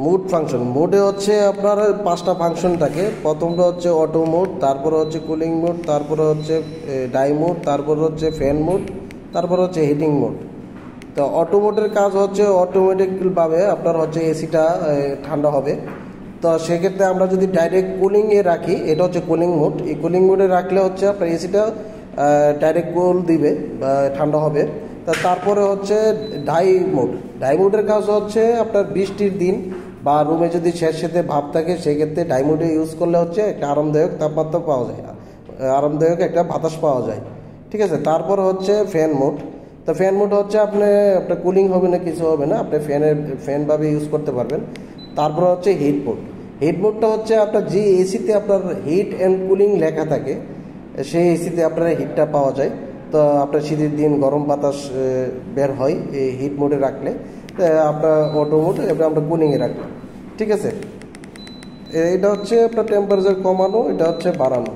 Mood function, মুডে হচ্ছে আপনার 5টা ফাংশন থাকে। প্রথমটা হচ্ছে অটো মুড, তারপরে হচ্ছে কুলিং মুড, তারপরে হচ্ছে ডাই মুড, তারপরে হচ্ছে ফ্যান মুড, তারপরে হচ্ছে হিটিং মুড। তো অটো মোডের কাজ হচ্ছে অটোমেটিকভাবে আপনার হচ্ছে এসিটা ঠান্ডা হবে। তো সেক্ষেত্রে আমরা যদি ডাইরেক্ট কুলিংয়ে রাখি, এটা হচ্ছে কুলিং মোড। এই কুলিং মোডে রাখলে হচ্ছে আপনার এসিটা ডাইরেক্ট কুল দিবে বা ঠান্ডা হবে। তারপরে হচ্ছে ডাই মোড। ডাই মোডের কাজ হচ্ছে আপনার বৃষ্টির দিন বা রুমে যদি স্যাঁতস্যাঁতে ভাব থাকে, সেক্ষেত্রে ডাই মোডে ইউজ করলে হচ্ছে একটা আরামদায়ক তাপমাত্রা পাওয়া যায়, আরামদায়ক একটা বাতাস পাওয়া যায়। ঠিক আছে। তারপর হচ্ছে ফ্যান মোড। তো ফ্যান মোড হচ্ছে আপনার কুলিং হবে না, কিছু হবে না, আপনি ফ্যানভাবে ইউজ করতে পারবেন। তারপর হচ্ছে হিট মোড। হিট মোডটা হচ্ছে আপনার যে এসিতে আপনার হিট অ্যান্ড কুলিং লেখা থাকে, সেই এসিতে আপনার হিটটা পাওয়া যায়। তো আপনার শীতের দিন গরম বাতাস বের হয় এই হিট মোডে রাখলে। আপনার অটো মোড, এবার আমরা কুলিংয়ে রাখলাম। ঠিক আছে। এটা হচ্ছে আপনার টেম্পারেচার কমানো, এটা হচ্ছে বাড়ানো।